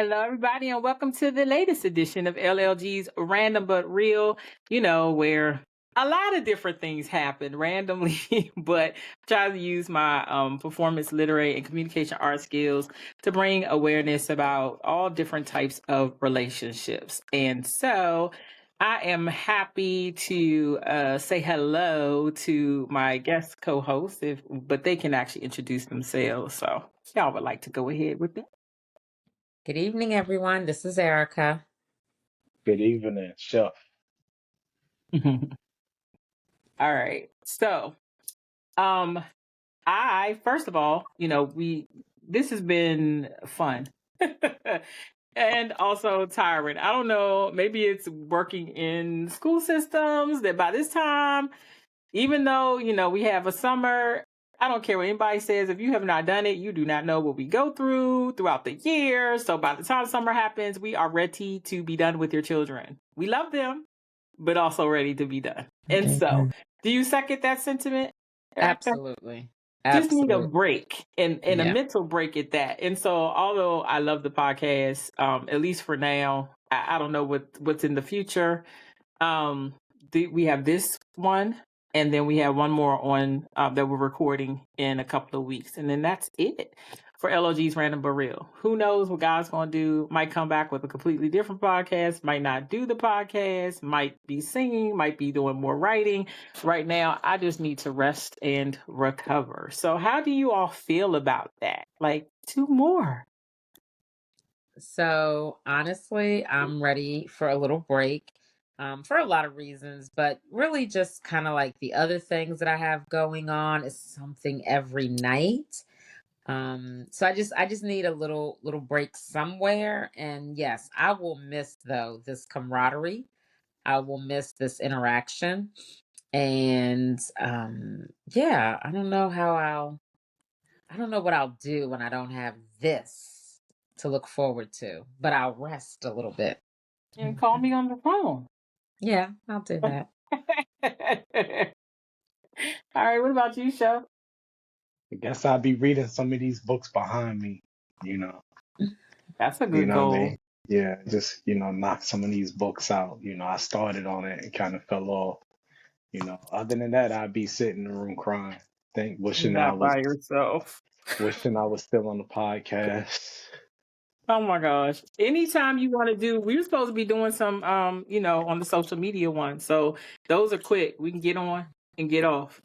Hello, everybody, and welcome to the latest edition of LLG's Random But Real, where a lot of different things happen randomly, but try to use my performance, literary, and communication art skills to bring awareness about all different types of relationships. And so I am happy to say hello to my guest co-host, but they can actually introduce themselves. So y'all would like to go ahead with that. Good evening, everyone. This is Erica. Good evening, Chef. All right. So, I first of all, this has been fun. And also tiring. I don't know, maybe it's working in school systems that by this time, even though, we have a summer, I don't care what anybody says. If you have not done it, you do not know what we go through throughout the year. So by the time summer happens, we are ready to be done with your children. We love them, but also ready to be done. And so, do you second that sentiment, Erica? Absolutely. Just need a break and a Yeah. mental break at that. And so, although I love the podcast, at least for now, I don't know what's in the future. We have this one, and then we have one more on that we're recording in a couple of weeks, and then that's it for LOG's Random But Real. Who knows what God's going to do? Might come back with a completely different podcast, might not do the podcast, might be singing, might be doing more writing. Right now, I just need to rest and recover. So how do you all feel about that? Like, 2 more. So honestly, I'm ready for a little break for a lot of reasons, but really just kind of like the other things that I have going on is something every night. So I just need a little break somewhere. And yes, I will miss though this camaraderie. I will miss this interaction. And yeah, I don't know what I'll do when I don't have this to look forward to, but I'll rest a little bit. And call me on the phone. Yeah, I'll do that. All right, what about you, Chef? I guess I'll be reading some of these books behind me, That's a you good know what I goal. mean? Yeah, just, knock some of these books out. I started on it and kind of fell off. Other than that, I'd be sitting in the room crying, wishing that Not by yourself. I was still on the podcast. Oh my gosh. Anytime you want to do, we were supposed to be doing some, on the social media one. So those are quick. We can get on and get off.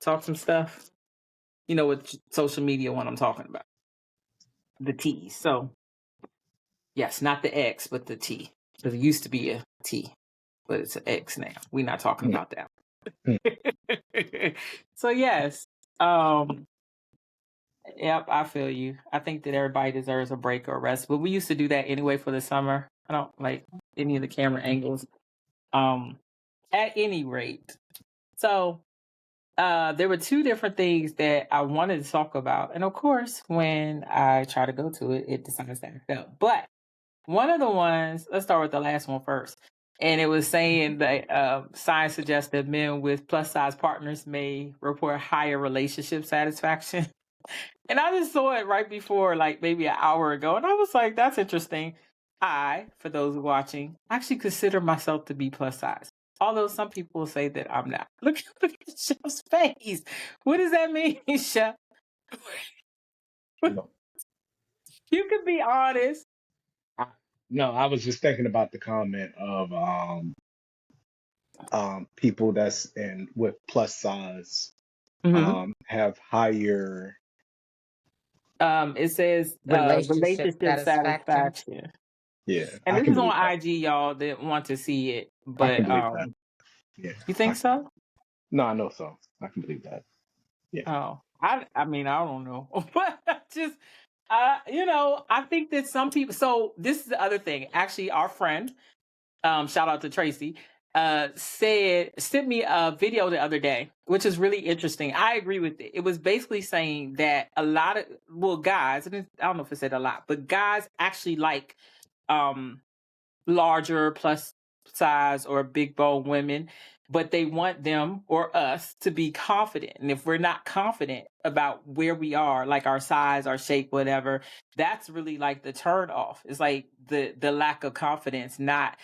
Talk some stuff. You know what social media one I'm talking about. The T. So yes, not the X, but the T. Because it used to be a T, but it's an X now. We're not talking about that. So yes. Yep, I feel you. I think that everybody deserves a break or rest, but we used to do that anyway for the summer. I don't like any of the camera angles. At any rate, so there were 2 different things that I wanted to talk about, and of course, when I try to go to it, it decides to act up. But one of the ones, let's start with the last one first, and it was saying that science suggests that men with plus size partners may report higher relationship satisfaction. And I just saw it right before, like maybe an hour ago. And I was like, that's interesting. For those watching, actually consider myself to be plus size. Although some people say that I'm not. Look at Chef's face. What does that mean, Chef? No, You can be honest. no, I was just thinking about the comment of people that's in with plus size have higher. It says Relationship relationship satisfaction. satisfaction. Yeah, And I this can is on believe that. IG, y'all that want to see it. I But can believe that. Yeah. you think so? No, I know so. I can believe that. Yeah. Oh, I mean, I don't know. But just, I think that some people, so this is the other thing. Actually, our friend, shout out to Tracy, sent me a video the other day, which is really interesting. I agree with it. It was basically saying that a lot of, guys, and I don't know if it said a lot, but guys actually like larger plus size or big bone women but they want them or us to be confident. And if we're not confident about where we are, like our size, our shape, whatever, that's really like the turn off. It's like the lack of confidence, not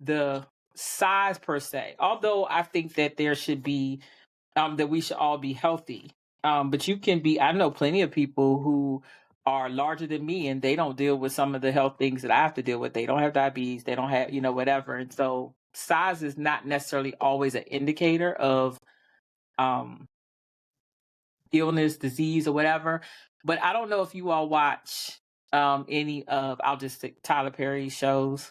the size per se. Although I think that there should be that we should all be healthy. But you can be, I know plenty of people who are larger than me and they don't deal with some of the health things that I have to deal with. They don't have diabetes, they don't have, whatever. And so size is not necessarily always an indicator of um, illness, disease, or whatever. But I don't know if you all watch any of, I'll just stick Tyler Perry's shows.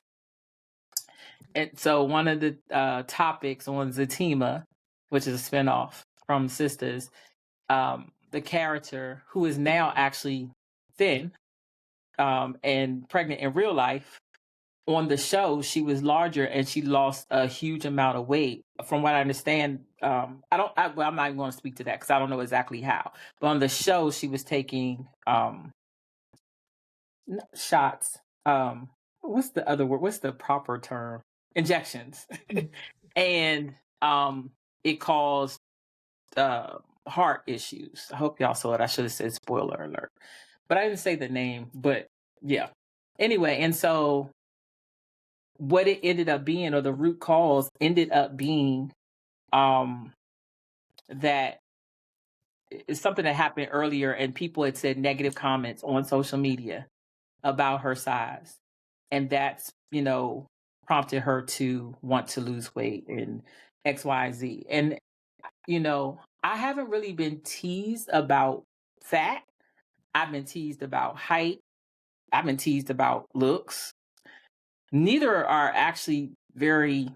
And so one of the topics on Zatima, which is a spinoff from Sisters, the character who is now actually thin and pregnant in real life, on the show she was larger and she lost a huge amount of weight. From what I understand, I'm not even going to speak to that because I don't know exactly how. But on the show, she was taking shots. What's the other word? What's the proper term? Injections, and it caused heart issues. I hope y'all saw it. I should have said spoiler alert, but I didn't say the name. But yeah. Anyway, and so what it ended up being, or the root cause ended up being, that it's something that happened earlier, and people had said negative comments on social media about her size, and that's prompted her to want to lose weight and XYZ. And I haven't really been teased about fat. I've been teased about height. I've been teased about looks. Neither are actually very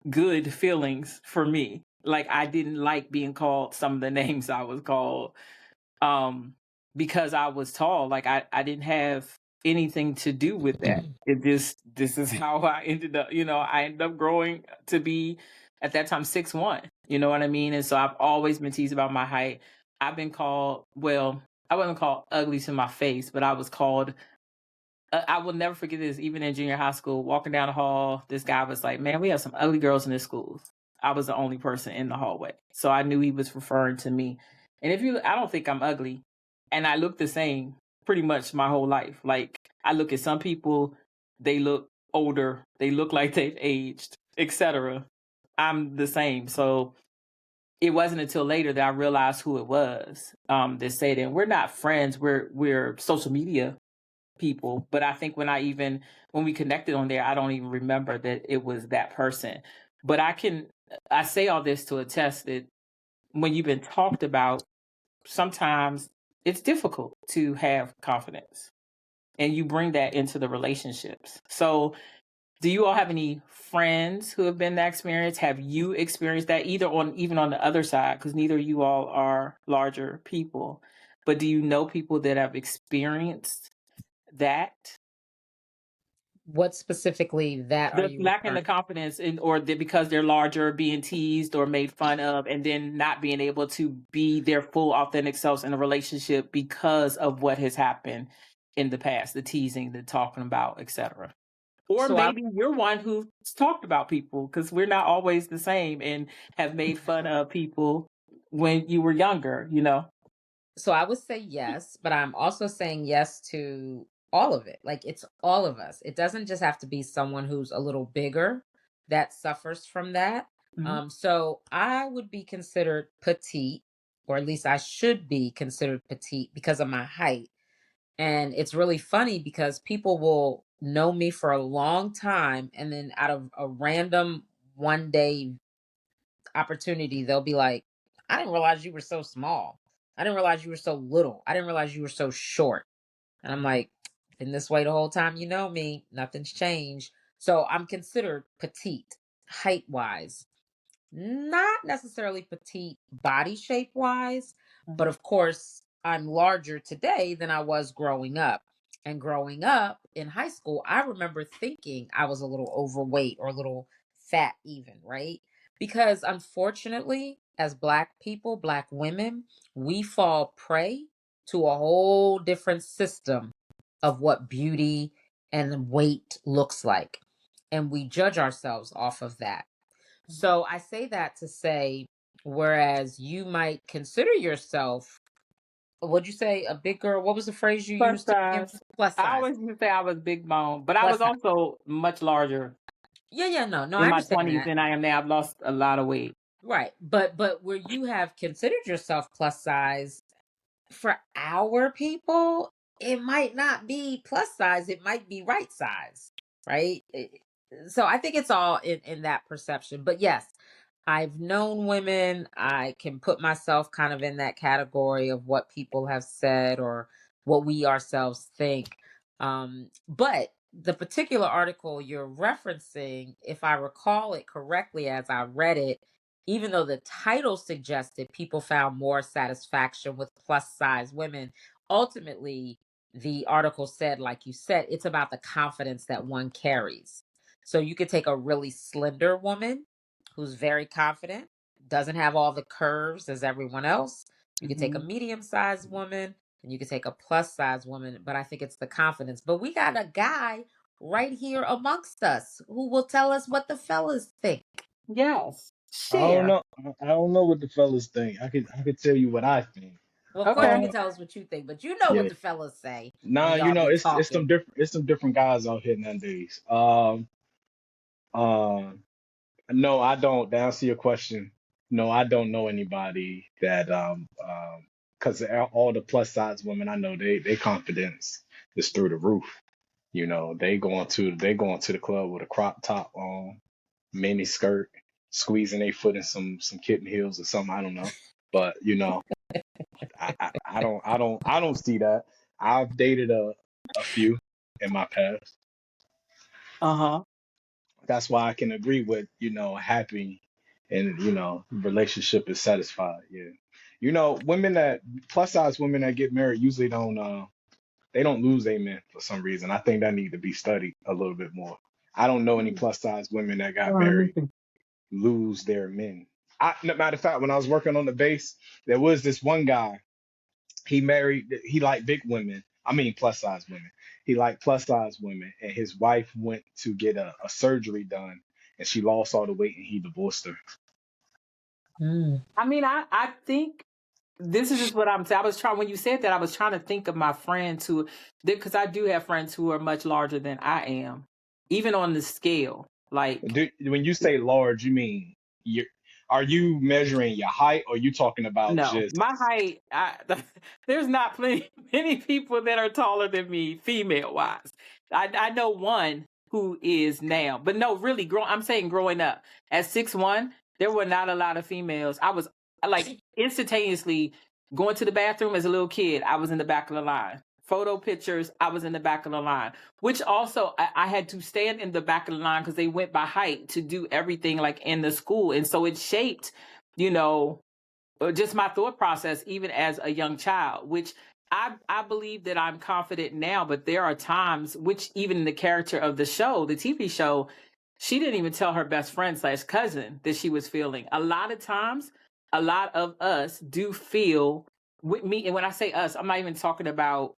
good feelings for me. Like, I didn't like being called some of the names I was called because I was tall. Like, I didn't have anything to do with that. This is how I ended up, I ended up growing to be at that time 6'1", you know what I mean? And so I've always been teased about my height. I've been called, well, I wasn't called ugly to my face, but I was called, I will never forget this, even in junior high school, walking down the hall, this guy was like, man, we have some ugly girls in this school. I was the only person in the hallway. So I knew he was referring to me. And I don't think I'm ugly. And I look the same pretty much my whole life. Like, I look at some people, they look older, they look like they've aged, etc. I'm the same. So it wasn't until later that I realized who it was that said, and we're not friends, we're social media people. But I think when we connected on there, I don't even remember that it was that person. But I say all this to attest that when you've been talked about, sometimes it's difficult to have confidence, and you bring that into the relationships. So do you all have any friends who have been that experience? Have you experienced that even on the other side? Because neither of you all are larger people, but do you know people that have experienced that? What specifically that are you Lacking the confidence because they're larger, being teased or made fun of, and then not being able to be their full authentic selves in a relationship because of what has happened in the past, the teasing, the talking about, etc. Or maybe you're one who's talked about people, because we're not always the same, and have made fun of people when you were younger, So I would say yes, but I'm also saying yes to all of it. Like, it's all of us. It doesn't just have to be someone who's a little bigger that suffers from that. Mhm. So I would be considered petite, or at least I should be considered petite because of my height. And it's really funny because people will know me for a long time, and then out of a random one day opportunity, they'll be like, I didn't realize you were so small. I didn't realize you were so little. I didn't realize you were so short. And I'm like, been this way the whole time you know me. Nothing's changed. So I'm considered petite, height wise. Not necessarily petite body shape wise, but of course, I'm larger today than I was growing up. And growing up in high school, I remember thinking I was a little overweight or a little fat, even, right? Because unfortunately, as Black people, Black women, we fall prey to a whole different system of what beauty and weight looks like. And we judge ourselves off of that. So I say that to say, whereas you might consider yourself, what'd you say, a big girl? What was the phrase you Plus used again? size. Plus I size. always used to say I was big bone, but I Plus was size. also much larger Yeah, no, in I my understand 20s that. than I am now. I've lost a lot of weight. Right. But where you have considered yourself plus size, for our people, it might not be plus size, it might be right size, right? So I think it's all in that perception. But yes, I've known women, I can put myself kind of in that category of what people have said or what we ourselves think. But the particular article you're referencing, if I recall it correctly as I read it, even though the title suggested people found more satisfaction with plus size women, ultimately the article said, like you said, it's about the confidence that one carries. So you could take a really slender woman who's very confident, doesn't have all the curves as everyone else. You could take a Hmm. medium sized woman and you could take a plus size woman, but I think it's the confidence. But we got a guy right here amongst us who will tell us what the fellas think. Yes. I don't Share. know. I don't know what the fellas think. I could tell you what I think. Well, of course you Okay. can tell us what you think, but you know what Yeah. the fellas say when Nah, y'all be it's talking. some different guys out here nowadays. Um, no, I don't. To answer your question, no, I don't know anybody that because all the plus size women I know, they confidence is through the roof. They going to the club with a crop top on, mini skirt, squeezing their foot in some kitten heels or something. I don't know, but I don't see that. I've dated a few in my past. Uh-huh. That's why I can agree with, happy and, relationship is satisfied. Yeah. Women that plus size women that get married usually they don't lose their men for some reason. I think that need to be studied a little bit more. I don't know any plus size women that got married lose their men. Matter of fact, when I was working on the base, there was this one guy. He liked big women. I mean, plus size women. He liked plus size women, and his wife went to get a surgery done, and she lost all the weight, and he divorced her. Mm. I mean, I think this is just what I'm saying. I was trying, when you said that, I was trying to think of my friends who, because I do have friends who are much larger than I am, even on the scale. Like, When you say large, you mean you are you measuring your height, or you talking about no, just my height, there's not many people that are taller than me, female wise. I know one who is now, but no, really, I'm saying growing up at 6'1", there were not a lot of females. I was like instantaneously going to the bathroom as a little kid. I was in the back of the line. Photo pictures, I was in the back of the line, which also I had to stand in the back of the line because they went by height to do everything like in the school. And so it shaped, you know, just my thought process even as a young child, which I believe that I'm confident now, but there are times, which even in the character of the show, the TV show, she didn't even tell her best friend slash cousin that she was feeling. A lot of times, a lot of us do feel with me, and when I say us, I'm not even talking about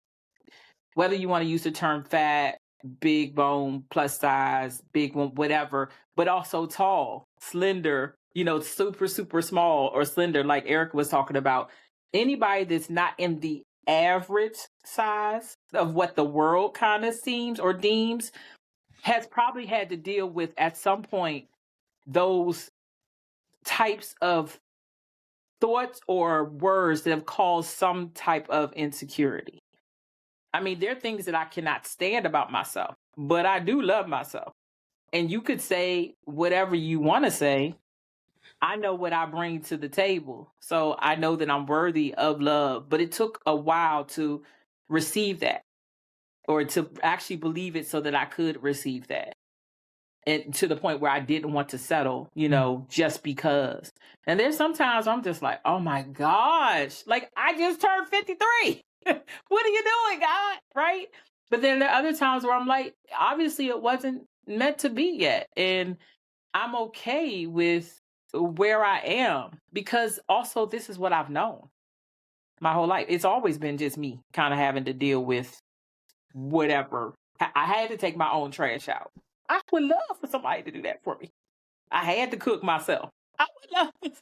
whether you want to use the term fat, big bone, plus size, big one, whatever, but also tall, slender, super, super small or slender, like Eric was talking about. Anybody that's not in the average size of what the world kind of seems or deems has probably had to deal with at some point those types of thoughts or words that have caused some type of insecurity. I mean, there are things that I cannot stand about myself, but I do love myself. And you could say whatever you want to say. I know what I bring to the table. So I know that I'm worthy of love. But it took a while to receive that or to actually believe it so that I could receive that. And to the point where I didn't want to settle, just because. And there's sometimes I'm just like, oh my gosh, like I just turned 53. What are you doing, God? Right? But then there are other times where I'm like, obviously it wasn't meant to be yet. And I'm okay with where I am because also this is what I've known my whole life. It's always been just me kind of having to deal with whatever. I had to take my own trash out. I would love for somebody to do that for me. I had to cook myself. I would love,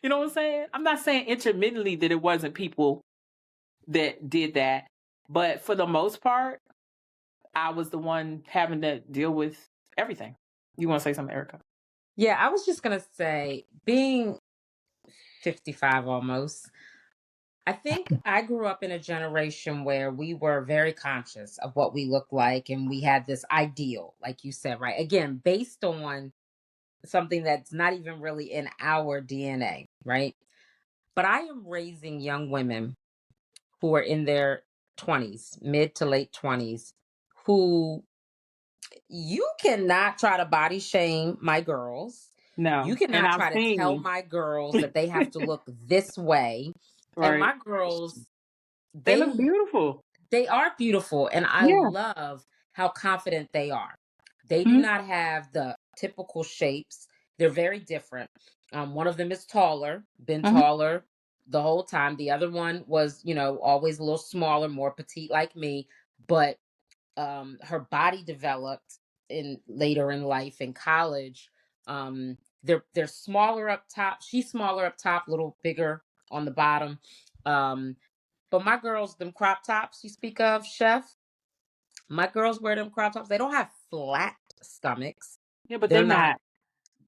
you know what I'm saying? I'm not saying intermittently that it wasn't people that did that, but for the most part, I was the one having to deal with everything. You want to say something, Erica? Yeah, I was just gonna say, being 55 almost, I think I grew up in a generation where we were very conscious of what we look like, and we had this ideal, like you said, right? Again, based on something that's not even really in our DNA, right? But I am raising young women who are in their 20s, mid to late 20s, who, you cannot try to body shame my girls. You No, and cannot I've try to tell seen, my girls that they have to look this way. And right? my girls, They they look beautiful. they are beautiful, and I Yeah. love how confident they are. They do Mhm. not have the typical shapes. They're very different. One of them is taller, been Mhm. taller the whole time. The other one was, always a little smaller, more petite like me, but her body developed in later in life in college. They're smaller up top. She's smaller up top, a little bigger on the bottom. Um, but my girls, them crop tops you speak of, Chef, my girls wear them crop tops. They don't have flat stomachs. Yeah, but They're they not not.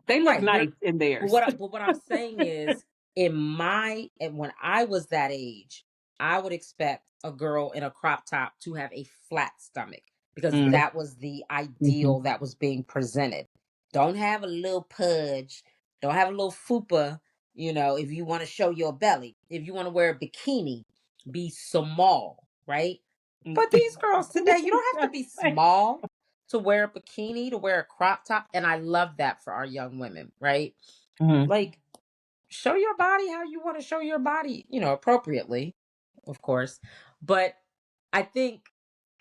They look right. nice in But theirs. what I'm saying is, and when I was that age, I would expect a girl in a crop top to have a flat stomach, because Mm. that was the Mhm. ideal that was being presented. Don't have a little pudge. Don't have a little fupa. If you want to show your belly, if you want to wear a bikini, be small, right? Mm. But these girls today, you don't have to be small to wear a bikini, to wear a crop top. And I love that for our young women, right? Mhm. Like, show your body how you want to show your body, appropriately, of course. But I think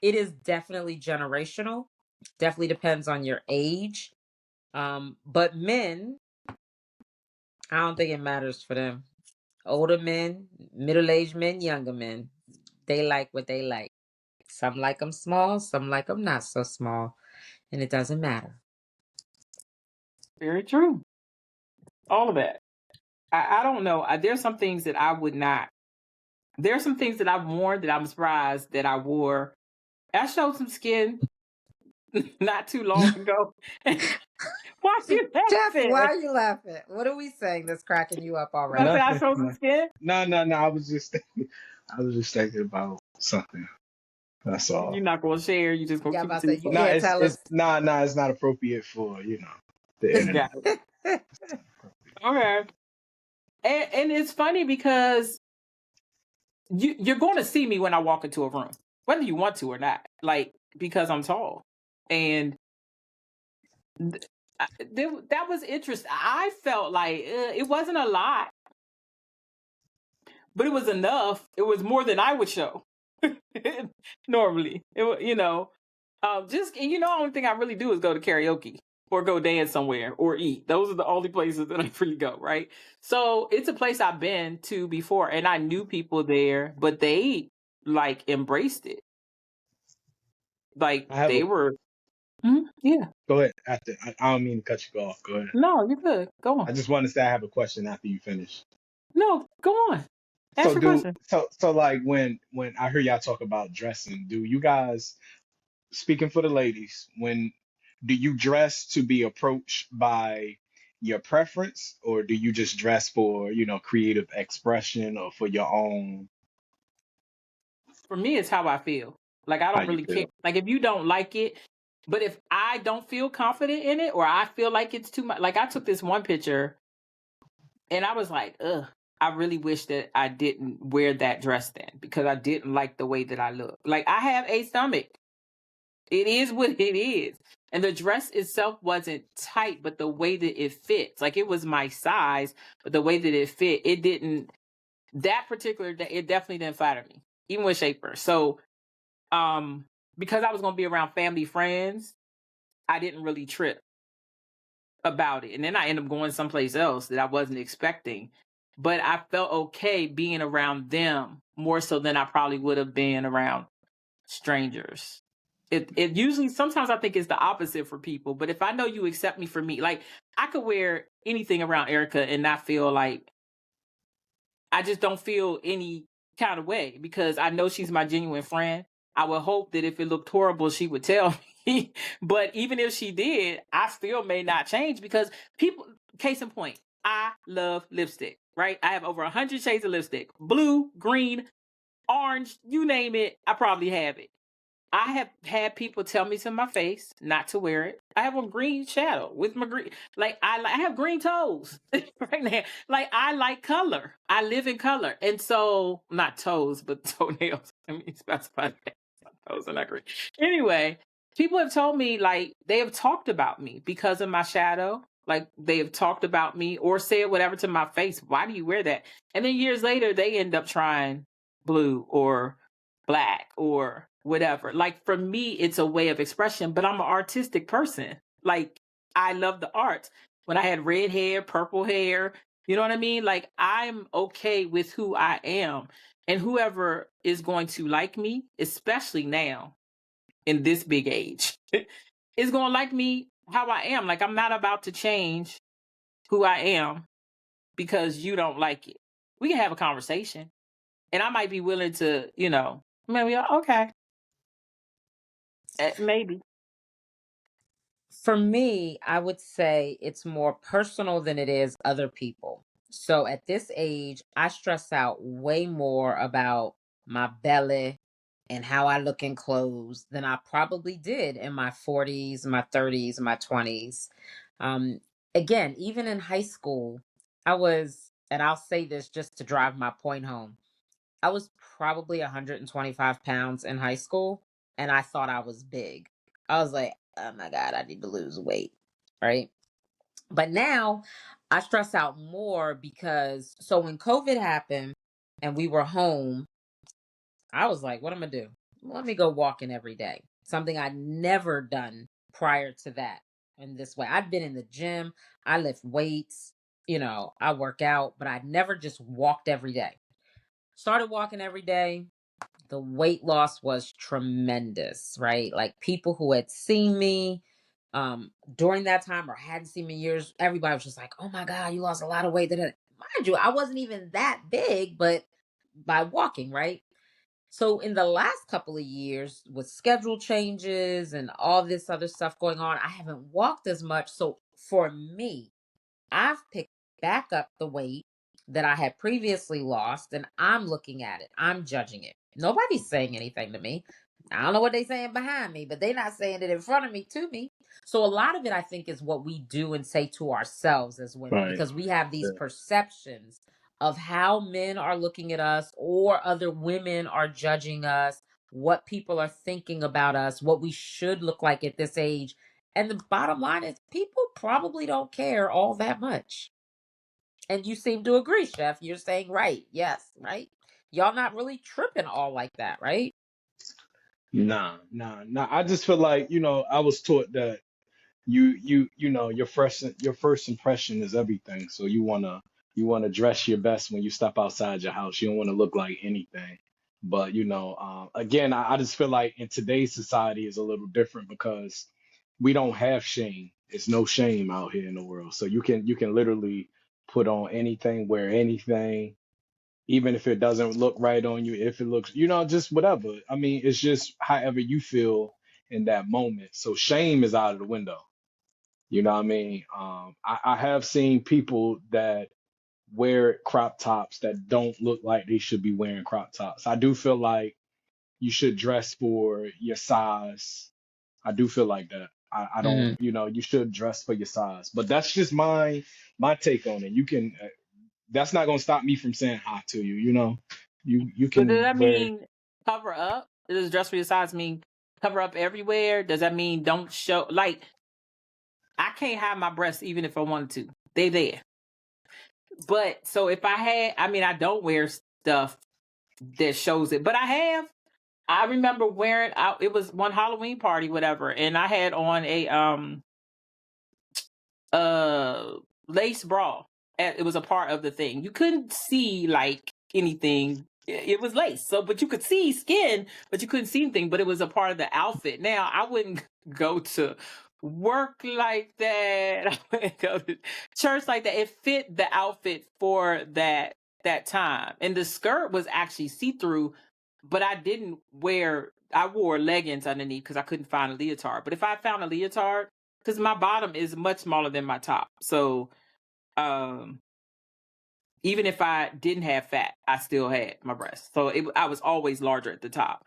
it is definitely generational. Definitely depends on your age. But men, I don't think it matters for them. Older men, middle-aged men, younger men, they like what they like. Some like them small, some like them not so small, and it doesn't matter. Very true. All of that. I don't know. There's some things that I would not. There's some things that I've worn that I'm surprised that I wore. I showed some skin not too long ago. Why you Jeff, why laughing? are you laughing? What are we saying that's cracking you up I already? said I Nothing. showed some No, skin. no, no, no. I was just thinking about something. That's all. You're not gonna share. You just gonna Yeah, I'm keep it about to to say, you No, yourself. can't it's tell it's us. nah, nah. It's not appropriate for the internet. Got it. Okay. And it's funny because you're going to see me when I walk into a room, whether you want to or not. Like, because I'm tall, and that was interesting. I felt like it wasn't a lot, but it was enough. It was more than I would show normally. Just and the only thing I really do is go to karaoke or go dance somewhere or eat. Those are the only places that I really go, right? So it's a place I've been to before, and I knew people there, but they like embraced it. Like I have a they were, "Mhm, yeah, Go ahead after. I don't mean to cut you off. Go ahead. no, you're good. Go on. I just want to say I have a question after you finish. No, go on. Ask So your do question. so like when I hear y'all talk about dressing, do you guys, speaking for the ladies, when do you dress to be approached by your preference, or do you just dress for, creative expression or for your own, For me, it's how I feel. Like I how don't you really care. feel? Like if you don't like it, but if I don't feel confident in it, or I feel like it's too much, like I took this one picture and I was like, ugh, I really wish that I didn't wear that dress then because I didn't like the way that I look. Like I have a stomach. It is what it is. And the dress itself wasn't tight, but the way that it fits, like it was my size, but the way that it fit, it didn't, that particular day, it definitely didn't flatter me, even with Shaper. So, because I was going to be around family, friends, I didn't really trip about it. And then I ended up going someplace else that I wasn't expecting. But I felt okay being around them more so than I probably would have been around strangers. It usually, sometimes I think it's the opposite for people, but if I know you accept me for me, like I could wear anything around Erica and not feel like, I just don't feel any kind of way because I know she's my genuine friend. I would hope that if it looked horrible, she would tell me. But even if she did, I still may not change because people, case in point, I love lipstick, right? I have over 100 shades of lipstick, blue, green, orange, you name it, I probably have it. I have had people tell me to my face not to wear it. I have on green shadow with my green, like I have green toes right now. Like I like color. I live in color, and so not toes, but toenails. Let me specify that. Toes are not green. Anyway, people have told me like they have talked about me because of my shadow. Like they have talked about me or said whatever to my face. Why do you wear that? And then years later, they end up trying blue or black or whatever. Like for me, it's a way of expression, but I'm an artistic person. Like I love the arts. When I had red hair, purple hair, you know what I mean? Like I'm okay with who I am. And whoever is going to like me, especially now in this big age, is going to like me how I am. Like I'm not about to change who I am because you don't like it. We can have a conversation. And I might be willing to, maybe, okay, maybe. For me, I would say it's more personal than it is other people. So at this age, I stress out way more about my belly and how I look in clothes than I probably did in my 40s, my 30s, my 20s. Um, Again, even in high school, I was, and I'll say this just to drive my point home, I was probably 125 pounds in high school, and I thought I was big. I was like, oh my God, I need to lose weight. Right. But now I stress out more because so when COVID happened and we were home, I was like, what am I gonna do? Let me go walking every day. Something I'd never done prior to that in this way. I'd been in the gym, I lift weights, I work out, but I'd never just walked every day. Started walking every day. The weight loss was tremendous, right? Like people who had seen me during that time or hadn't seen me in years, everybody was just like, oh my God, you lost a lot of weight. Mind you, I wasn't even that big, but by walking, right? So in the last couple of years, with schedule changes and all this other stuff going on, I haven't walked as much. So for me, I've picked back up the weight that I had previously lost, and I'm looking at it. I'm judging it. Nobody's saying anything to me. I don't know what they're saying behind me, but they're not saying it in front of me to me. So a lot of it, I think, is what we do and say to ourselves as women, Right. because we have these Yeah. perceptions of how men are looking at us or other women are judging us, what people are thinking about us, what we should look like at this age. And the bottom line is, people probably don't care all that much. And you seem to agree, Chef. You're saying right. Yes, right? Y'all not really tripping all like that, right? Nah. I just feel like, I was taught that your first impression is everything. So you wanna dress your best when you step outside your house. You don't want to look like anything. But again, I just feel like in today's society is a little different because we don't have shame. It's no shame out here in the world. So you can literally put on anything, wear anything, even if it doesn't look right on you, if it looks, just whatever. I mean, it's just however you feel in that moment. So shame is out of the window. You know what I mean? I have seen people that wear crop tops that don't look like they should be wearing crop tops. I do feel like you should dress for your size. I do feel like that. I don't, Mm. you should dress for your size. But that's just my take on it. You can that's not gonna stop me from saying hi to you, You So does can that wear. mean cover up? Does dress for your size mean cover up everywhere? Does that mean don't show? Like I can't hide my breasts even if I wanted to. They there. But so if I don't wear stuff that shows it, but I have. I remember wearing out. It was one Halloween party, whatever, and I had on a lace bra. It was a part of the thing. You couldn't see like anything. it was lace. So, but you could see skin, but you couldn't see anything. But it was a part of the outfit. Now I wouldn't go to work like that. I wouldn't go to church like that. It fit the outfit for that time, and the skirt was actually see through. But I wore leggings underneath because I couldn't find a leotard. But if I found a leotard, because my bottom is much smaller than my top, so um even if I didn't have fat, I still had my breasts. So I was always larger at the top.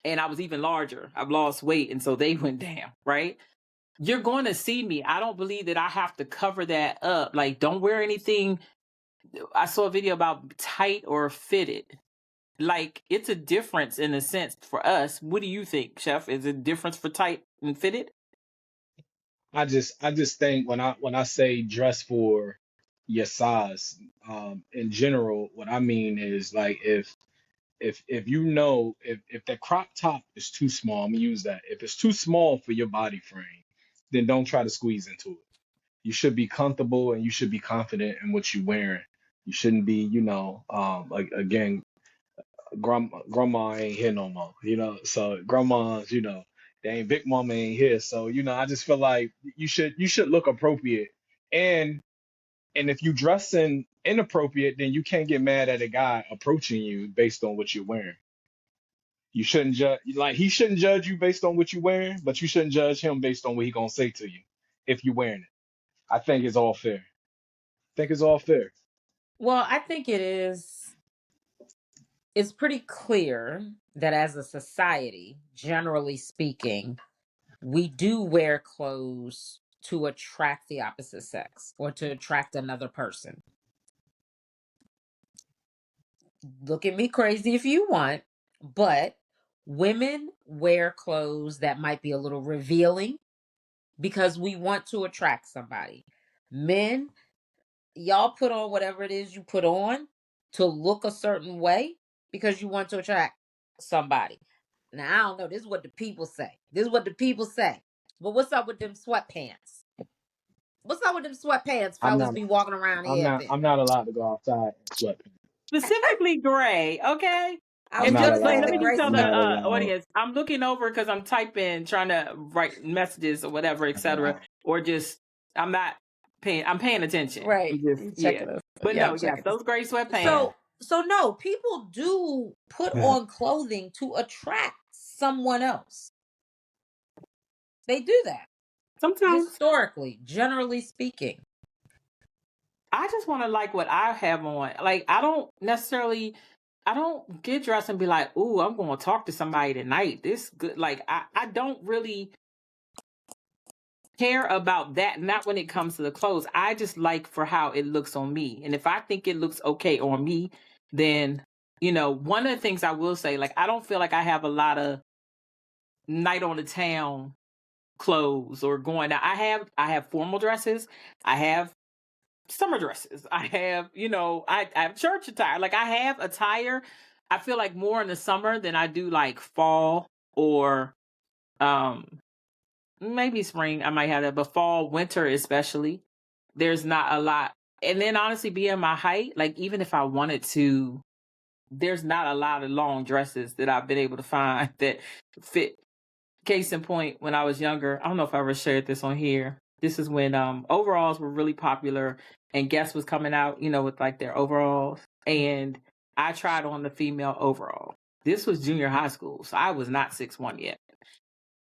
And I was even larger. I've lost weight. And so they went down, right? You're going to see me. I don't believe that I have to cover that up. Like, don't wear anything. I saw a video about tight or fitted. Like, it's a difference in a sense for us. What do you think, Chef? Is it a difference for tight and fitted? I just think when I say dress for your size, in general, what I mean is like if you know if the crop top is too small, I'm gonna use that. If it's too small for your body frame, then don't try to squeeze into it. You should be comfortable and you should be confident in what you're wearing. You shouldn't be, like again, grandma ain't here no more, So grandmas, they ain't big mama ain't here. So, I just feel like you should look appropriate. And and if you dressing inappropriate, then you can't get mad at a guy approaching you based on what you're wearing. You shouldn't judge like he shouldn't judge you based on what you're wearing, but you shouldn't judge him based on what he gonna say to you if you're wearing it. I think it's all fair. I think it's all fair. Well, I think it's pretty clear that as a society, generally speaking, we do wear clothes to attract the opposite sex or to attract another person. Look at me crazy if you want, but women wear clothes that might be a little revealing because we want to attract somebody. Men, y'all put on whatever it is you put on to look a certain way because you want to attract somebody. Now, I don't know. This is what the people say. This is what the people say. But what's up with them sweatpants? What's up with them sweatpants I'm fellas not be walking around I'm here not in? I'm not allowed to go outside in sweatpants. Specifically gray, okay? I I'm was And not gonna just say like, the let me allowed. just gray tell I'm the not sweatpants. allowed. audience, I'm looking over because I'm typing, trying to write messages or whatever, etc. Or just, I'm paying attention. Right. I'm just, You yeah. checking us. But Yeah, no, I'm yes, checking us. those gray sweatpants. So no, people do put on clothing to attract someone else. They do that. Sometimes Historically, generally speaking. I just want to like what I have on. Like, I don't get dressed and be like, ooh, I'm going to talk to somebody tonight. This good. Like, I don't really care about that, not when it comes to the clothes. I just like for how it looks on me. And if I think it looks okay on me, then, one of the things I will say, like, I don't feel like I have a lot of night on the town clothes or going out. I have formal dresses. I have summer dresses. I have, I have church attire. Like, I have attire. I feel like more in the summer than I do like fall or um maybe spring. I might have that, but fall, winter especially, there's not a lot. And then honestly, being my height, like even if I wanted to, there's not a lot of long dresses that I've been able to find that fit. Case in point, when I was younger, I don't know if I ever shared this on here. This is when overalls were really popular and Guess was coming out, with like their overalls. And I tried on the female overall. This was junior high school, so I was not 6'1" yet.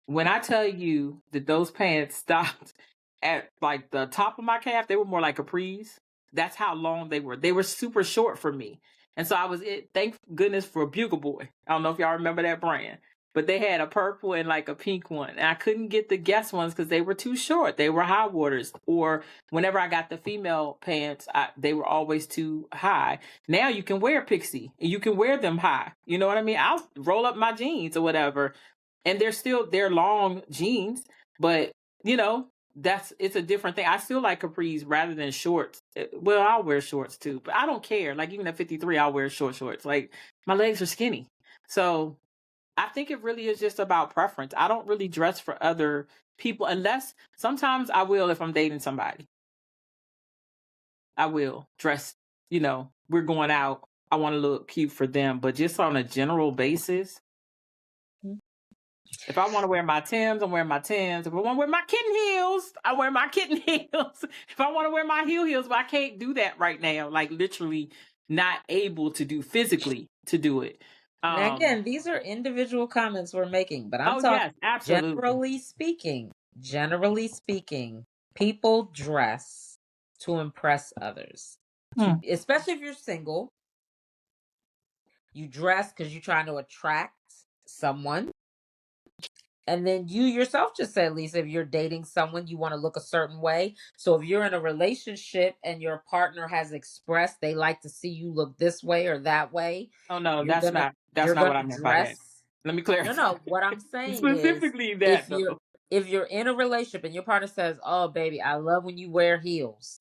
When I tell you that those pants stopped at like the top of my calf, they were more like capris. That's how long they were. They were super short for me. And so I was it. Thank goodness for Bugle Boy. I don't know if y'all remember that brand, but they had a purple and like a pink one. And I couldn't get the Guess ones because they were too short. They were high waters. Or whenever I got the female pants, they were always too high. Now you can wear Pixie and you can wear them high. You know what I mean? I'll roll up my jeans or whatever, and they're long jeans, but it's a different thing. I still like capris rather than shorts. Well, I'll wear shorts too, but I don't care. Like even at 53, I'll wear shorts. Like my legs are skinny. So I think it really is just about preference. I don't really dress for other people unless sometimes I will if I'm dating somebody. I will dress, we're going out I want to look cute for them, but just on a general basis, if I want to wear my Tims, I'm wearing my Tims. If I want to wear my kitten heels, I wear my kitten heels. If I want to wear my heels, but I can't do that right now. Like literally not able to do physically to do it. Now, again, these are individual comments we're making, but I'm Oh talking yes, absolutely. generally speaking, people dress to impress others. Especially if you're single, you dress because you're trying to attract someone. And then you yourself just said, Lisa, if you're dating someone, you want to look a certain way. So if you're in a relationship and your partner has expressed they like to see you look this way or that way, Oh no, you're that's gonna not what I meant by that. dress. Let me clarify. No. What I'm saying is, Specifically that though. if you're in a relationship and your partner says, "Oh, baby, I love when you wear heels,"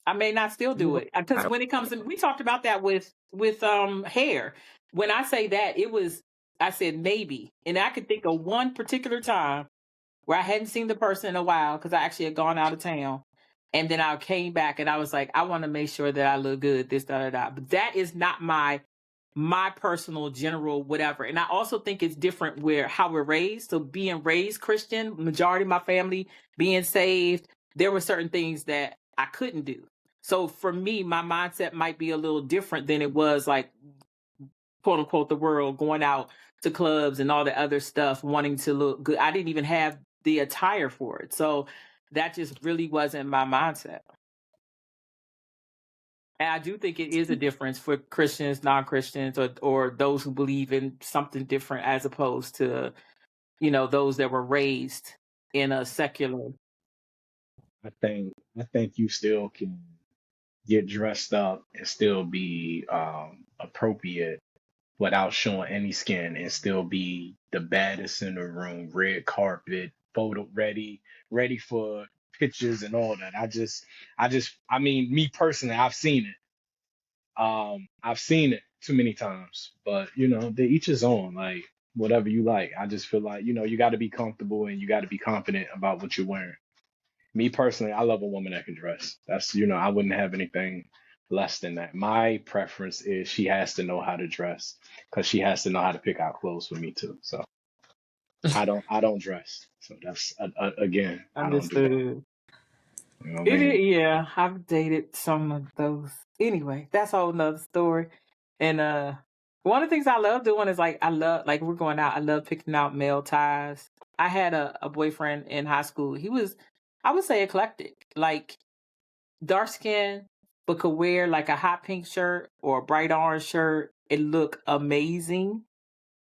I may not still do it because when it comes to, we talked about that with hair. When I say that, I said maybe, and I could think of one particular time where I hadn't seen the person in a while because I actually had gone out of town, and then I came back and I was like, I want to make sure that I look good. This da da da. But that is not my personal general whatever. And I also think it's different where how we're raised. So being raised Christian, majority of my family being saved, there were certain things that I couldn't do. So for me, my mindset might be a little different than it was like, quote unquote, the world, going out to clubs and all the other stuff, wanting to look good. I didn't even have the attire for it. So that just really wasn't my mindset. And I do think it is a difference for Christians, non-Christians, or those who believe in something different as opposed to, those that were raised in a secular. I think you still can get dressed up and still be appropriate without showing any skin and still be the baddest in the room, red carpet, photo ready for pictures and all that. I mean, me personally, I've seen it. I've seen it too many times, but they each his own, like whatever you like. I just feel like, you got to be comfortable and you got to be confident about what you're wearing. Me personally, I love a woman that can dress. That's, I wouldn't have anything less than that. My preference is she has to know how to dress because she has to know how to pick out clothes for me too. So I don't dress. So that's again, I don't do that. Understood. You know what I mean? Yeah, I've dated some of those. Anyway, that's a whole nother story. And one of the things I love doing is like we're going out. I love picking out male ties. I had a boyfriend in high school. He was, I would say, eclectic, like dark skin, but could wear like a hot pink shirt or a bright orange shirt and look amazing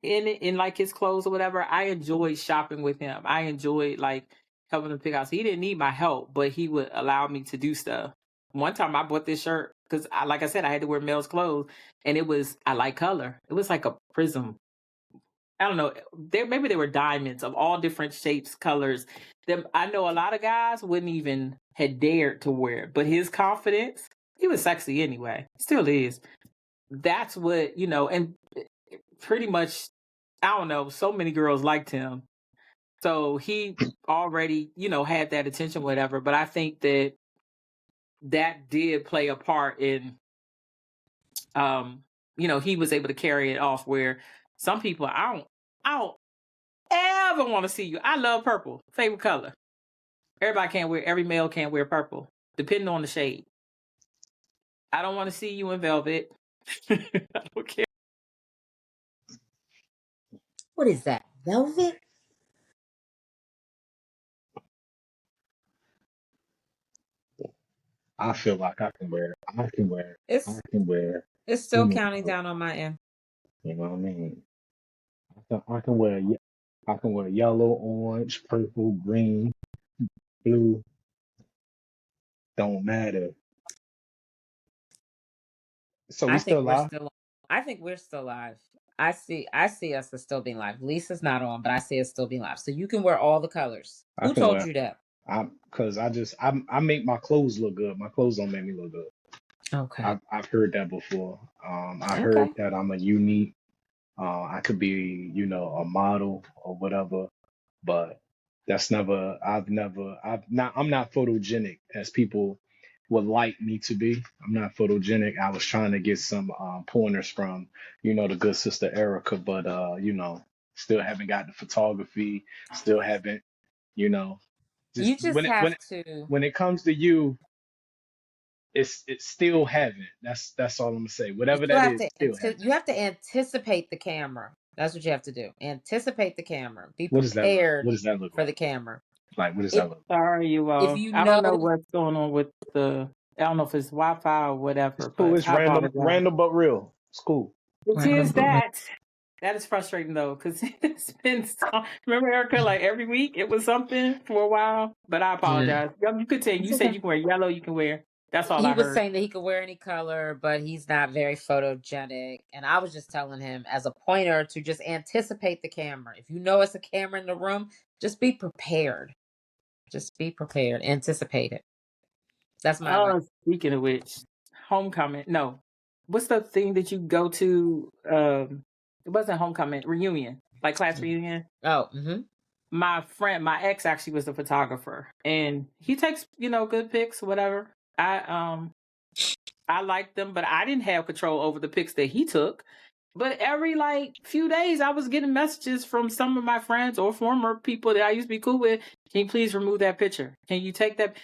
in like his clothes or whatever. I enjoyed shopping with him. I enjoyed like helping him pick out. So he didn't need my help, but he would allow me to do stuff. One time I bought this shirt because, like I said, I had to wear male's clothes, and I like color. It was like a prism. I don't know. Maybe they were diamonds of all different shapes, colors. I know a lot of guys wouldn't even had dared to wear it, but his confidence, he was sexy anyway. Still is. That's what, and pretty much, I don't know, so many girls liked him. So he already, had that attention, whatever. But I think that did play a part in, he was able to carry it off where some people, I don't ever want to see you. I love purple, favorite color. Every male can't wear purple, depending on the shade. I don't want to see you in velvet. I don't care. what is that? Velvet? I feel like I can wear. It's it's still Any counting color. down on my end. You know what I mean? I can wear. I can wear yellow, orange, purple, green, blue. Don't matter. So we I think still we're live? still. I think we're still live. I see us as still being live. Lisa's not on, but I see us still being live. So you can wear all the colors. I Who can told wear. you that? Because I make my clothes look good. My clothes don't make me look good. Okay. I've heard that before. I Okay. heard that I'm a unique. I could be, a model or whatever, but I'm not photogenic as people would like me to be. I'm not photogenic. I was trying to get some pointers from, the good sister Erica, but still haven't got the photography. Still haven't, you know, You just just have to. when it comes to you, it's still haven't. That's all I'm gonna say. You Whatever still that have is, to. still haven't. You have to anticipate the camera. That's what you have to do. Anticipate the camera. Be What does that look? prepared What does that look for like? the camera. Like, what does If that look? Sorry, you if all. you I don't know, know what's going on with I don't know if it's Wi-Fi or It's whatever, cool. but It's I random, apologize. random but real. It's cool. It random is but real. that. That is frustrating though, because it's been remember Erica, like every week it was something for a while. But I Yeah. apologize. You could tell It's you said okay. you can wear yellow, you can wear. That's all He I was heard. saying that he could wear any color, but he's not very photogenic. And I was just telling him as a pointer to just anticipate the camera. If you know it's a camera in the room, just be prepared. Just be prepared. Anticipate it. That's my advice. Oh, speaking of which, homecoming. No, what's the thing that you go to? It wasn't homecoming, reunion, like class reunion. Oh, mm-hmm. My ex actually was the photographer, and he takes good pics, whatever. I liked them, but I didn't have control over the pics that he took. But every like few days, I was getting messages from some of my friends or former people that I used to be cool with. Can you please remove that picture? Can you take that?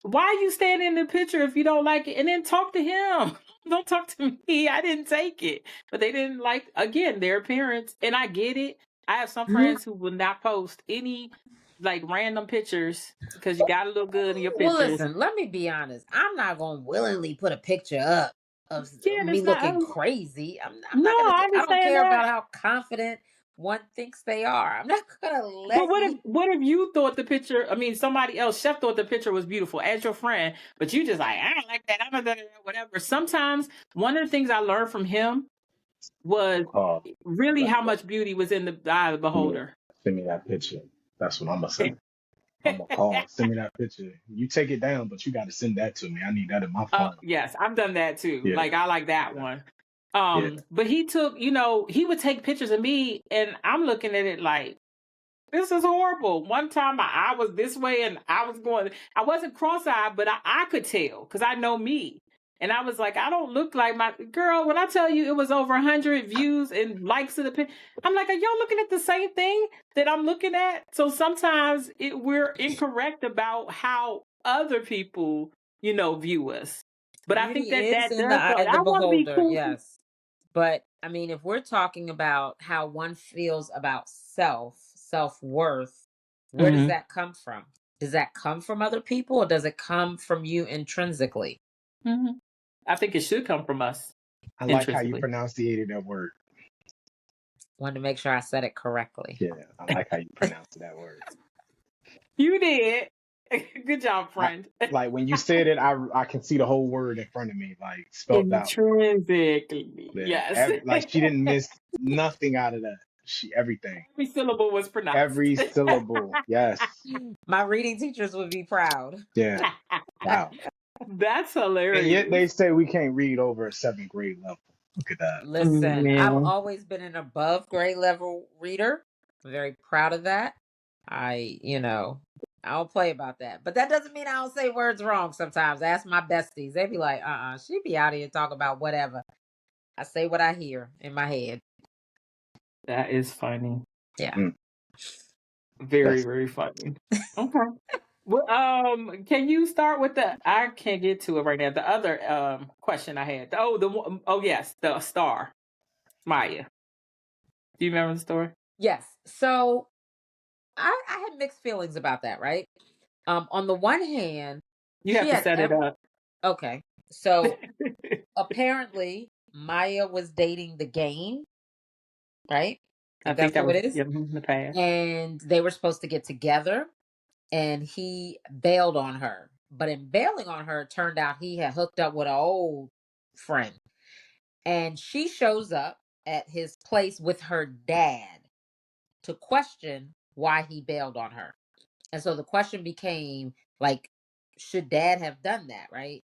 Why are you standing in the picture if you don't like it? And then talk to him. Don't talk to me. I didn't take it. But they didn't like, again, their appearance. And I get it. I have some friends who will not post any like random pictures because you got to look good in your Well, pictures. listen, let me be honest. I'm not going to willingly put a picture up of Yeah, me that's not. looking crazy. I'm No, not going to I I don't understand care that. about how confident one thinks they are. I'm not going to But let you. what if you thought the picture? I mean, somebody else, Chef, thought the picture was beautiful as your friend, but you just like, I don't like that. I'm not whatever. Sometimes one of the things I learned from him was Oh, really how much beauty was in the eye of the beholder. send me that picture. That's what I'm gonna say. I'm gonna call. Send me that picture. You take it down, but you got to send that to me. I need that in my phone. Yes, I've done that too. Yeah, Like I like that one. yeah. But he took, he would take pictures of me and I'm looking at it like, this is horrible. One time my eye was this way and I wasn't cross-eyed, but I could tell because I know me. And I was like, I don't look like my girl. When I tell you it was over 100 views and likes of the picture, I'm like, are y'all looking at the same thing that I'm looking at? So sometimes we're incorrect about how other people, view us. But I think Beauty that is in the does eye go. of the I want to be beholder, cool. yes. But I mean, if we're talking about how one feels about self-worth, where does Mhm. that come from? Does that come from other people or does it come from you intrinsically? Mhm. I think it should come from us I like how you intrinsically. pronunciated that word. Wanted to make sure I said it correctly. Yeah, I like how you pronounced that word. You did. Good job, I, friend. like when you said it, I can see the whole word in front of me, like spelled out. Intrinsically, Yeah, yes. like she didn't miss nothing out of that. Everything, Every syllable was pronounced. every syllable. Yes. My reading teachers would be proud. Yeah. Wow. That's And yet hilarious. they say we can't read over a seventh grade level. Look at that. Listen, I've Yeah. always been an above grade level reader. I'm very proud of that. I don't play about that. But that doesn't mean I don't say words wrong sometimes. Ask my besties. They be like, she be out here talking about whatever. I say what I hear in my head. That is funny. Yeah. Very, That's very funny. Okay. Well, can you start with I can't get to it right now. The other question I had. Yes, the star, Maya. Do you remember the story? Yes. So I had mixed feelings about that, right? On the one hand, You have to set it up. okay. So apparently Maya was dating the game, right? I think That's that who was it is. in the past. And they were supposed to get together and he bailed on her. But in bailing on her, it turned out he had hooked up with an old friend. And she shows up at his place with her dad to question why he bailed on her. And so the question became like, should dad have done that, right?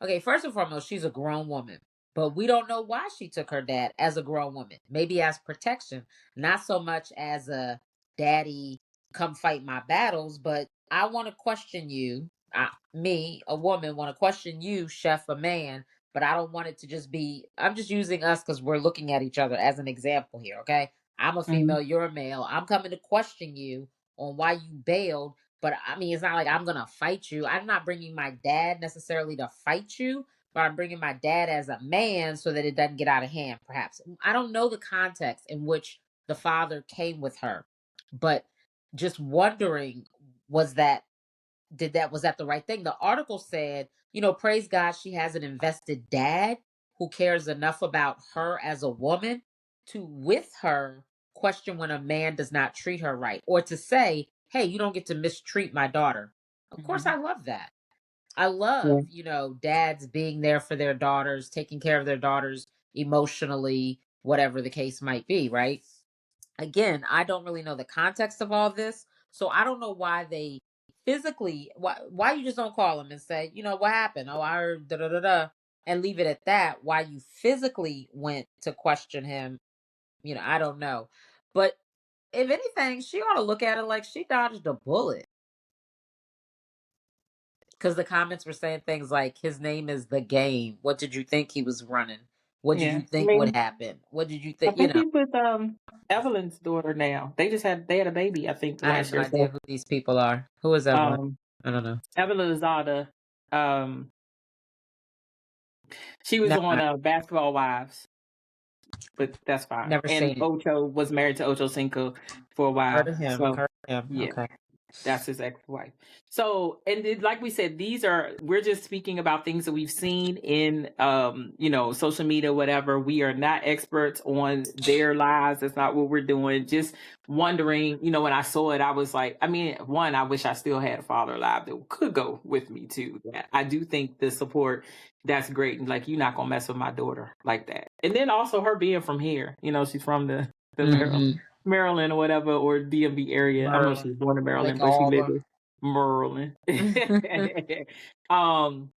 Okay, first and foremost, she's a grown woman, but we don't know why she took her dad as a grown woman. Maybe as protection, not so much as a daddy, come fight my battles, but I want to question you. me, a woman, want to question you, chef, a man, but I don't want it to just be, I'm just using us because we're looking at each other as an example here, okay? I'm a Mhm. female, you're a male. I'm coming to question you on why you bailed, but I mean, it's not like I'm going to fight you. I'm not bringing my dad necessarily to fight you, but I'm bringing my dad as a man so that it doesn't get out of hand, perhaps. I don't know the context in which the father came with her, but just wondering, was that was that the right thing? The article said, praise God, she has an invested dad who cares enough about her as a woman to, with her, question when a man does not treat her right, or to say, hey, you don't get to mistreat my daughter. Of course, I Mhm. love that. I Yeah. love, dads being there for their daughters, taking care of their daughters emotionally, whatever the case might be, right? Again, I don't really know the context of all this, so I don't know why they physically, why you just don't call them and say, what happened? Oh, I heard da da da da, and leave it at that. Why you physically went to question him, I don't know. But if anything, she ought to look at it like she dodged a bullet, because the comments were saying things like, his name is the game. What did you think he was running? What did Yeah. you I think would mean, happen? What did you I think? think he's with Evelyn's daughter now. They had a baby, I think, I have last no year. idea So who these people are. Who is Evelyn? um I don't know. Evelyn Lozada, um she was Never on mind. Basketball Wives, but that's fine. Never And seen it. Ocho was married to Ocho Cinco for a Heard while. of him. So Heard of him. yeah. Okay. That's his ex-wife. So, and like we said, we're just speaking about things that we've seen in, social media, whatever. We are not experts on their lives. That's not what we're doing. Just wondering, when I saw it, I was like, I mean, one, I wish I still had a father alive that could go with me too. I do think the support, that's great. And like, you're not going to mess with my daughter like that. And then also her being from here, she's from the Mm-hmm. Maryland or whatever, or DMV area. I don't know if she Merlin. was born in Maryland, Like but she all lived the. in Maryland. um,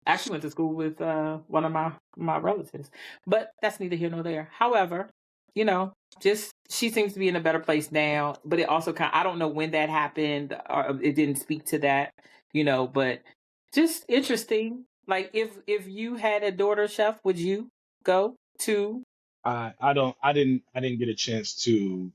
actually went to school with one of my relatives, but that's neither here nor there. However, just she seems to be in a better place now. But it also I don't know when that happened, or it didn't speak to that, But just interesting. Like if you had a daughter, chef, would you go to? I didn't get a chance to,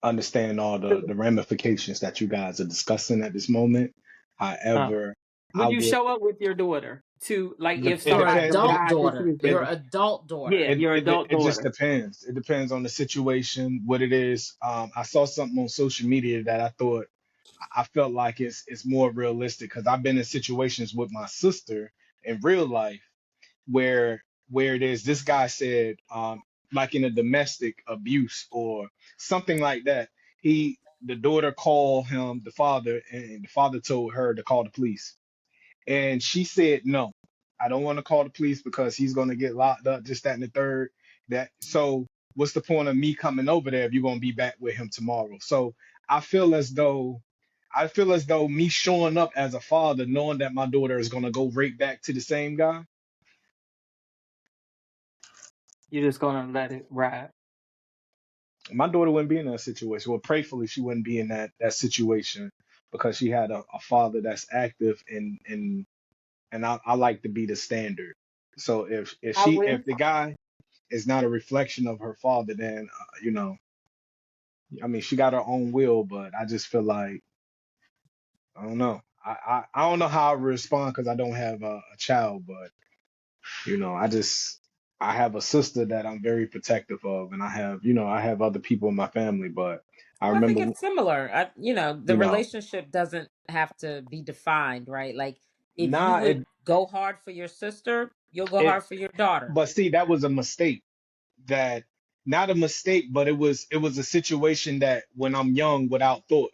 understand all the ramifications that you guys are discussing at this moment. However, I Would you would show up with your daughter to, like, if it Your somebody, depends some it, adult guy that she daughter. was it Your dating, adult daughter. yeah, it your it, adult it just daughter. depends. It depends on the situation, what it is. I saw something on social media that I felt like it's more realistic because I've been in situations with my sister in real life where it is this guy said, like in a domestic abuse or something like that, the daughter called him the father, and the father told her to call the police, and she said no, I don't want to call the police because he's going to get locked up, just that and the third. That so what's the point of me coming over there if you're going to be back with him tomorrow? So i feel as though I feel as though me showing up as a father, knowing that my daughter is going to go right back to the same guy, You're just gonna let it ride. my daughter wouldn't be in that situation. Well, prayfully, she wouldn't be in that situation because she had a father that's active, and I like to be the standard. So I will. if the guy is not a reflection of her father, then I mean, she got her own will, but I just feel like I don't know. I don't know how I respond because I don't have a child, but I have a sister that I'm very protective of, and I have other people in my family, but I Well, I think remember, it's similar. The you know, relationship doesn't have to be defined, right? Like, if you nah, would go hard for your sister, you'll go it, hard for your daughter. but see, that was a mistake. That Not a mistake, but it was a situation that when I'm young, without thought.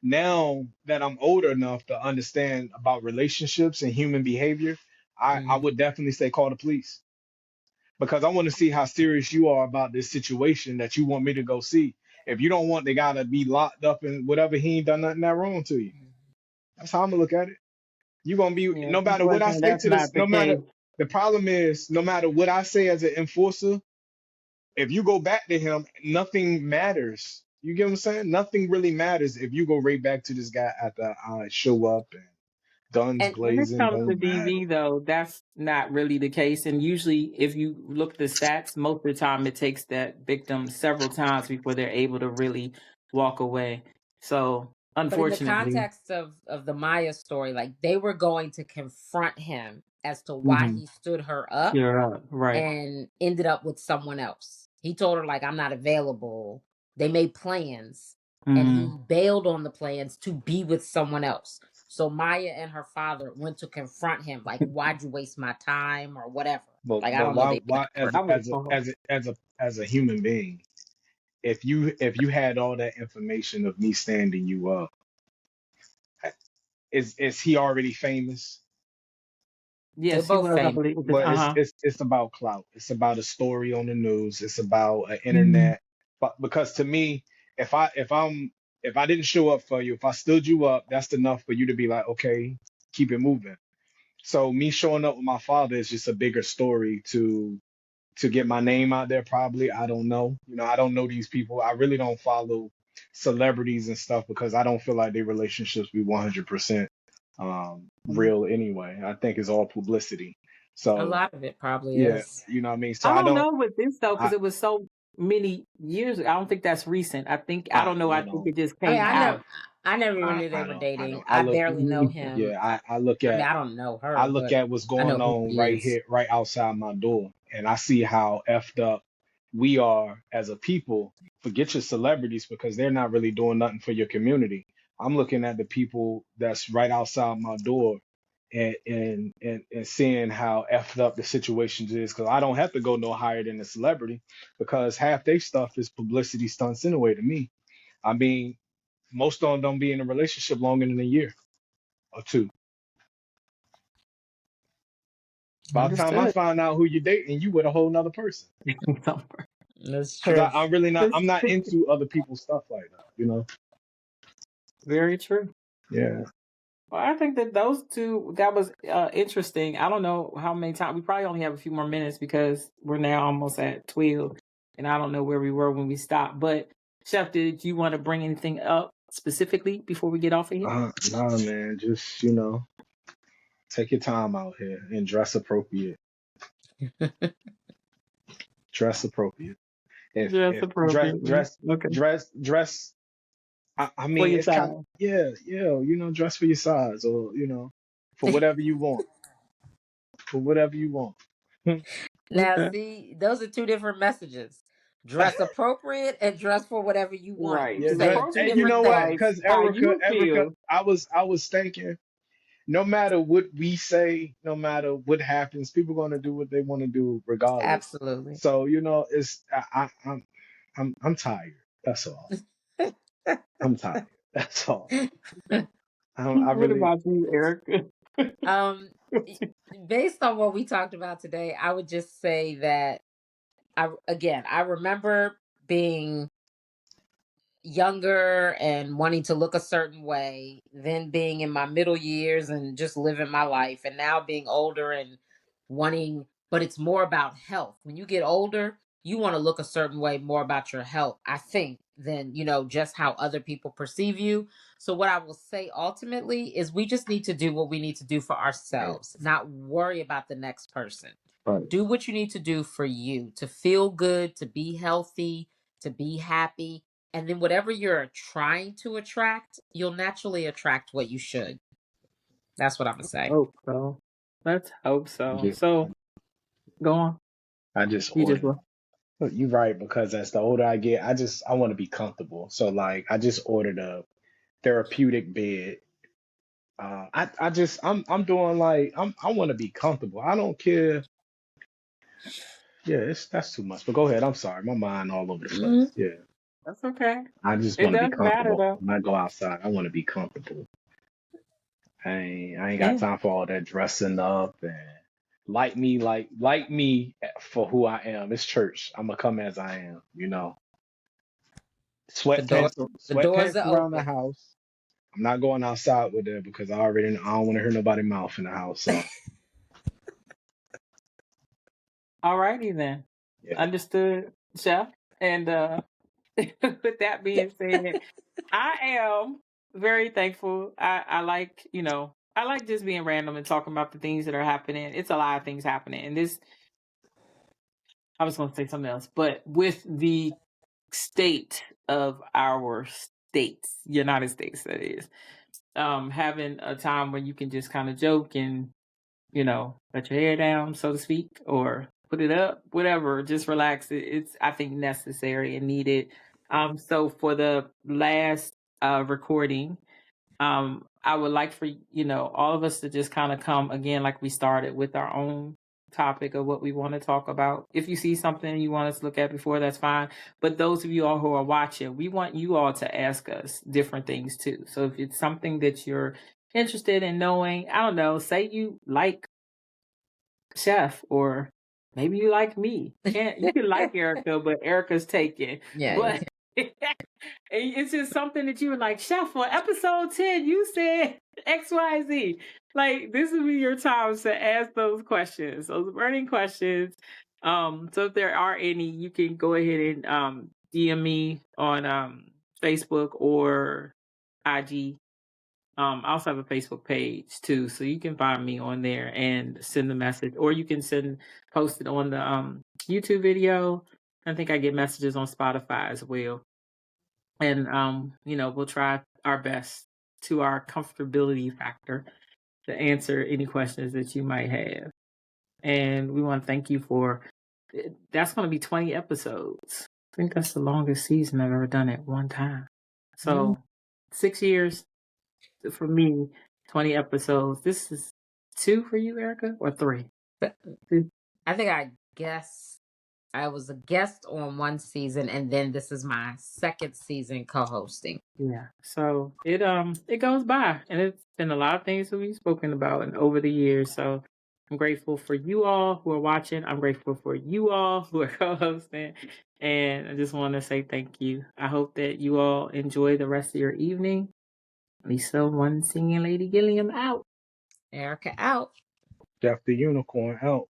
Now that I'm older enough to understand about relationships and human behavior, I Mm-hmm. would definitely say call the police because I want to see how serious you are about this situation that you want me to go see. If you don't want the guy to be locked up and whatever, he ain't done nothing that wrong to you. That's how I'm gonna look at it. You're gonna be, Yeah, no matter what I unfortunately, say that's to this, not the case. the problem is, no matter what I say as an enforcer, if you go back to him, nothing matters You get what I'm saying? Nothing really matters if you go right back to this guy after I show up and guns And When it blazing. comes to Don't matter. DV, though, that's not really the case. And usually, if you look at the stats, most of the time it takes that victim several times before they're able to really walk away. So, but in the unfortunately, context of the Maya story, like they were going to confront him as to why Hmm. he stood her up you're right. and ended up with someone else. He told her like, I'm not available. They made plans and Hmm. he bailed on the plans to be with someone else. So Maya and her father went to confront him like, why'd you waste my time or whatever. Like I But don't know the why exact word. I would. as a human being, if you had all that information of me standing you up, is he already famous? They're Yes, he both was. I famous. believe. But Uh huh. it's about clout. It's about a story on the news. It's about an Hmm. internet. But because to me, if I didn't show up for you, if I stood you up, that's enough for you to be like, okay, keep it moving. So me showing up with my father is just a bigger story to get my name out there. Probably, I don't know. I don't know these people. I really don't follow celebrities and stuff because I don't feel like their relationships be 100% real anyway. I think it's all publicity. A So lot of it probably yeah, is. you know what I mean. So I I don't don't. know with this though, because I it was so many years ago. I don't think that's recent. I think I I don't know. I I think don't. it just I mean, came out. I never even knew they I were don't. I dating. don't. I I look. barely know Me him. Yeah, I look I mean, at I don't know I her, look but at what's I know going who on he right is. here, right outside my door, and I see how effed up we are as a people. Forget your celebrities because they're not really doing nothing for your community. I'm looking at the people that's right outside my door and seeing how effed up the situation is because I don't have to go no higher than a celebrity because half their stuff is publicity stunts anyway to me. I mean, most of them don't be in a relationship longer than a year or two. By the time I Understood. find out who you're dating, you with a whole nother person. That's Because true. I'm really not. That's I'm not true. into other people's stuff like that. Very true. Yeah. Well, I think that those two, that was interesting. I don't know how many times. We probably only have a few more minutes because we're now almost at 12, and I don't know where we were when we stopped. But, Chef, did you want to bring anything up specifically before we get off of here? Nah, man. Just take your time out here and dress appropriate. Dress appropriate. Just If dress appropriately. dress Okay. dress. I For mean, your it's kind of time. yeah. Dress for your size or for whatever you want. For whatever you want. Now, Okay. see, those are two different messages. Dress appropriate and dress for whatever you want. Right. You Yeah, Because dress. saying two And you different appropriate know what? implies things. Because how Erica, you I was thinking. No matter what we say, no matter what happens, people are gonna do what they want to do regardless. Absolutely. So it's I'm tired. That's all. I'm tired. That's all. I feel. What really about you, Erica? Um, Based on what we talked about today, I would just say that I remember being younger and wanting to look a certain way, then being in my middle years and just living my life, and now being older and wanting, but it's more about health. When you get older, you want to look a certain way, more about your health, I think, than, just how other people perceive you. So, what I will say ultimately is we just need to do what we need to do for right, ourselves, not worry about the next person. right. Do what you need to do for you to feel good, to be healthy, to be happy, and then whatever you're trying to attract, you'll naturally attract what you should. That's what I'm gonna say. Hope so. Let's hope so. Just So go on. I just You just ordered. will. You're right because as the older I get, I want to be comfortable. So like I just ordered a therapeutic bed. I'm doing like I want to be comfortable. I don't care. Yeah, that's too much. But go ahead. I'm sorry. My mind all over the place. Mhm. Yeah. That's okay. I just It want to be does matter comfortable. though. When I go outside, I want to be comfortable. I ain't got Yeah. time for all that dressing up and like me for who I am. It's church. I'm gonna come as I am. The door, the doors Sweatpants are around the open. house. I'm not going outside with it because I don't want to hear nobody mouth in the house. So All righty then. yeah. Understood, Chef. And with that being said, I am very thankful. I like, I like just being random and talking about the things that are happening. It's a lot of things happening. And I was going to say something else, but with the state of our states, United States, that is, having a time where you can just kind of joke and, let your hair down, so to speak, or put it up, whatever, just relax. It's, I think, necessary and needed. So for the last recording, I would like for, all of us to just kind of come again, like we started, with our own topic of what we want to talk about. If you see something you want us to look at before, that's fine. But those of you all who are watching, we want you all to ask us different things too. So if it's something that you're interested in knowing, I don't know, say you like Chef, or maybe you like me. You can like Erica, but Erica's taken. Yeah. But it's just something that you were like, Chef, on episode 10, you said XYZ. Like, this would be your time to ask those questions, those burning questions. So if there are any, you can go ahead and DM me on Facebook or IG. I also have a Facebook page too, so you can find me on there and send a message, or you can post it on the YouTube video. I think I get messages on Spotify as well. And we'll try our best to our comfortability factor to answer any questions that you might have. And we want to thank you for that's going to be 20 episodes. I think that's the longest season I've ever done at one time. So 6 years for me, 20 episodes. This is 2 for you, Erica, or 3? I think I was a guest on one season, and then this is my second season co-hosting. Yeah. So it goes by, and it's been a lot of things that we've spoken about and over the years. So I'm grateful for you all who are watching. I'm grateful for you all who are co-hosting. And I just want to say thank you. I hope that you all enjoy the rest of your evening. Lisa, one singing Lady Gilliam out. Erica out. Jeff the Unicorn out.